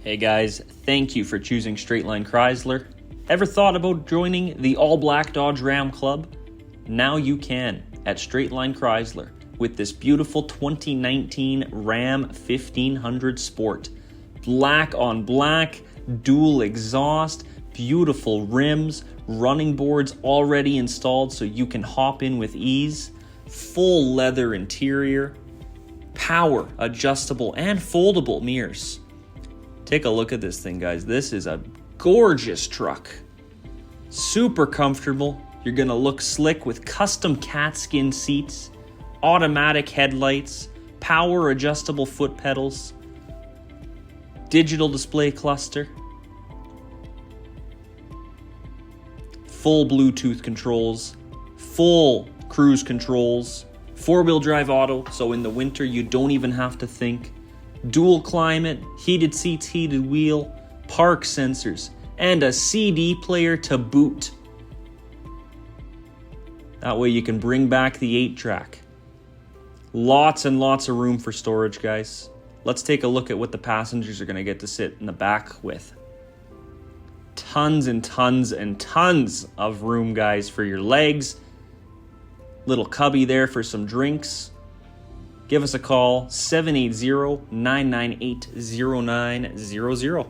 Hey guys, thank you for choosing Straightline Chrysler. Ever thought about joining the all-black Dodge Ram Club? Now you can at Straightline Chrysler with this beautiful 2019 Ram 1500 Sport. Black on black, dual exhaust, beautiful rims, running boards already installed so you can hop in with ease, full leather interior, power, adjustable, and foldable mirrors. Take a look at this thing, guys. This is a gorgeous truck. Super comfortable. You're gonna look slick with custom cat skin seats, automatic headlights, power adjustable foot pedals, digital display cluster, full Bluetooth controls, full cruise controls, four-wheel drive auto, so in the winter you don't even have to think, dual climate, heated seats, heated wheel, park sensors, and a CD player to boot. That way you can bring back the 8-track. Lots and lots of room for storage, guys. Let's take a look at what the passengers are going to get to sit in the back with. Tons and tons and tons of room, guys, for your legs. Little cubby there for some drinks. Give us a call, 780-998-0900.